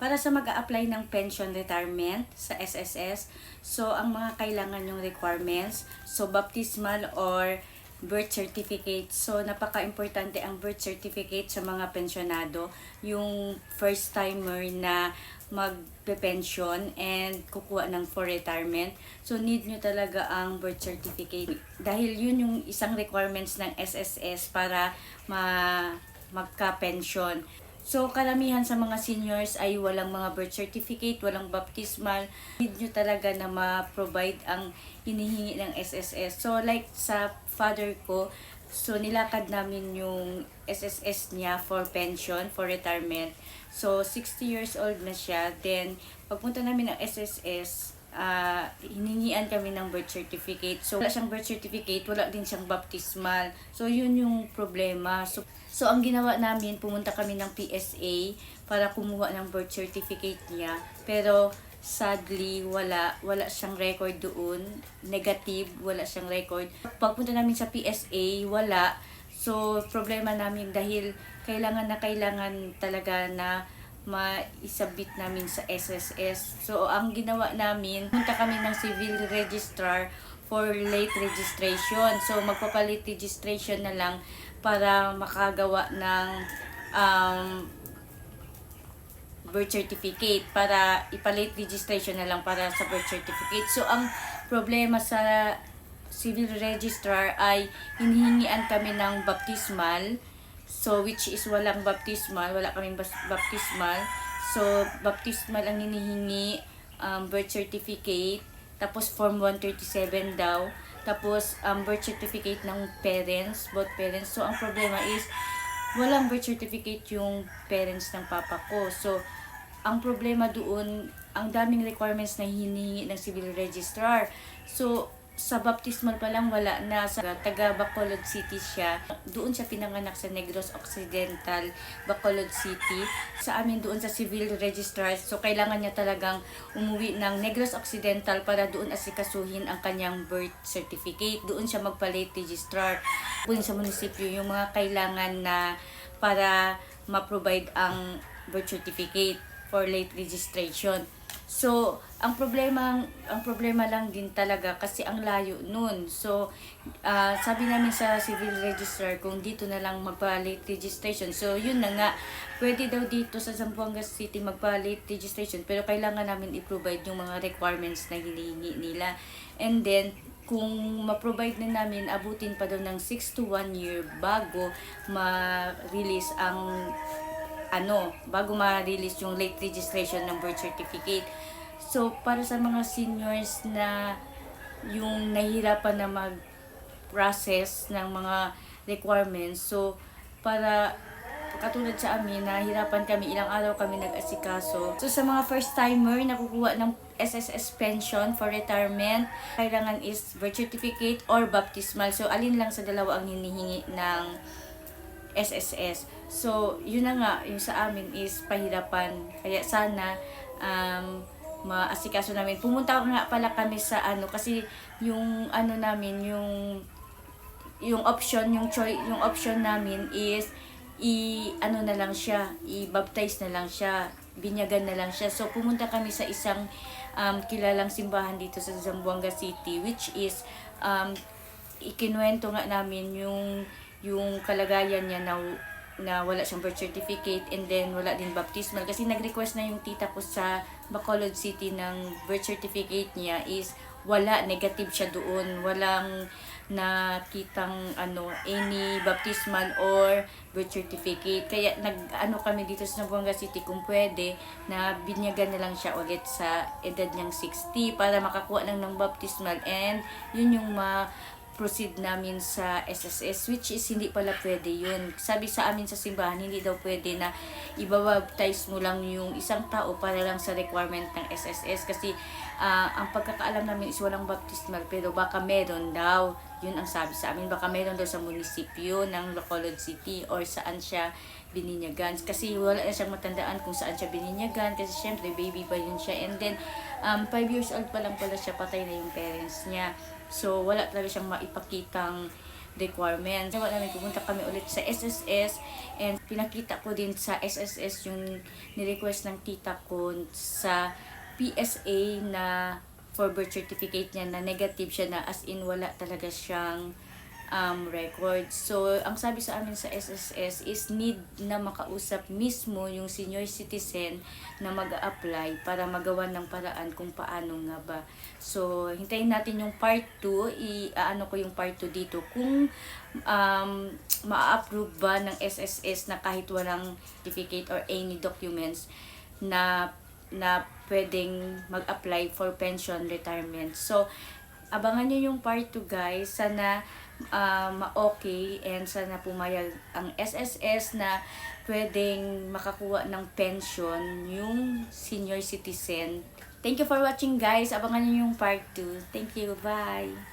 Para sa mag-a-apply ng pension retirement sa SSS, so ang mga kailangan yung requirements, so baptismal or birth certificate. So napaka-importante ang birth certificate sa mga pensionado, yung first timer na magpe-pension and kukuha ng for retirement. So need nyo talaga ang birth certificate dahil yun yung isang requirements ng SSS para magka-pension. So, karamihan sa mga seniors ay walang mga birth certificate, walang baptismal. Need nyo talaga na ma-provide ang hinihingi ng SSS. So, like sa father ko, so nilakad namin yung SSS niya for pension, for retirement. So, 60 years old na siya. Then, pagpunta namin ng SSS, hiningian kami ng birth certificate. So, wala siyang birth certificate, wala din siyang baptismal. So, yun yung problema. So ang ginawa namin, pumunta kami ng PSA para kumuha ng birth certificate niya. Pero, sadly, wala siyang record doon. Negative, wala siyang record. Pagpunta namin sa PSA, wala. So, problema namin dahil kailangan talaga na maisabit namin sa SSS. So, ang ginawa namin, punta kami ng civil registrar for late registration. So, magpapalit registration na lang para makagawa ng birth certificate, para ipalit registration na lang para sa birth certificate. So, ang problema sa civil registrar ay hinihingian kami ng baptismal. So, which is walang baptismal, wala kaming baptismal. So, baptismal ang hinihingi, birth certificate, tapos form 137 daw. Tapos, birth certificate ng parents, both parents. So, ang problema is, walang birth certificate yung parents ng papa ko. So, ang problema doon, ang daming requirements na hinihingi ng civil registrar. So, sa baptismal pa lang wala na. Sa taga Bacolod City siya. Doon siya pinanganak sa Negros Occidental, Bacolod City. Sa amin doon sa civil registrar. So kailangan niya talagang umuwi ng Negros Occidental para doon asikasuhin ang kanyang birth certificate. Doon siya magpa-late registrar. Doon sa munisipyo yung mga kailangan na para ma-provide ang birth certificate for late registration. So, ang problema lang din talaga kasi ang layo nun. So, sabi namin sa civil registrar kung dito na lang magpa-late registration. So, yun na nga. Pwede daw dito sa Zamboanga City magpa-late registration pero kailangan namin i-provide yung mga requirements na hinihingi nila. And then, kung ma-provide na namin, abutin pa daw ng 6 to 1 year bago ma-release bago ma-release yung late registration ng birth certificate. So, para sa mga seniors na yung nahihirapan na mag-process ng mga requirements, so, para katulad sa amin, nahihirapan kami, ilang araw kami nag-asikaso. So, sa mga first-timer na kukuha ng SSS pension for retirement, kailangan is birth certificate or baptismal. So, alin lang sa dalawa ang hinihingi ng SSS. So, yun na nga, yung sa amin is pahirapan. Kaya sana, maasikaso namin. Pumunta nga pala kami sa kasi yung namin, yung option namin is na lang siya, i-baptize na lang siya, binyagan na lang siya. So, pumunta kami sa isang kilalang simbahan dito sa Zamboanga City, which is, ikinuwento nga namin yung kalagayan niya na wala siyang birth certificate and then wala din baptismal kasi nag-request na yung tita ko sa Bacolod City ng birth certificate niya is wala, negative siya doon, walang nakitang any baptismal or birth certificate. Kaya kami dito sa Zamboanga City kung pwede na binyagan na lang siya ulit sa edad niyang 60 para makakuha lang ng baptismal and yun yung proceed namin sa SSS, which is hindi pala pwede yun. Sabi sa amin sa simbahan, hindi daw pwede na ibabaptize mo lang yung isang tao para lang sa requirement ng SSS kasi ang pagkakaalam namin is walang baptismal pero baka meron daw. Yun ang sabi sa amin, baka meron daw sa munisipyo ng Bacolod City or saan siya bininyagan. Kasi wala na siyang matandaan kung saan siya bininyagan kasi syempre baby pa yun siya. And then 5 years old pa lang pala siya, patay na yung parents niya. So, wala talaga siyang maipakitang requirements. Wala namin, pumunta kami ulit sa SSS and pinakita ko din sa SSS yung ni-request ng tita ko sa PSA na for birth certificate niya na negative siya, na as in wala talaga siyang record. So, ang sabi sa amin sa SSS is need na makausap mismo yung senior citizen na mag-apply para magawa ng paraan kung paano nga ba. So, hintayin natin yung part 2. Ano ko yung part 2 dito. Kung ma-approve ba ng SSS na kahit walang certificate or any documents na pwedeng mag-apply for pension retirement. So, abangan nyo yung part 2 guys. Sana ma-okay and sana pumayag ang SSS na pwedeng makakuha ng pension yung senior citizen. Thank you for watching guys. Abangan nyo yung part 2. Thank you. Bye!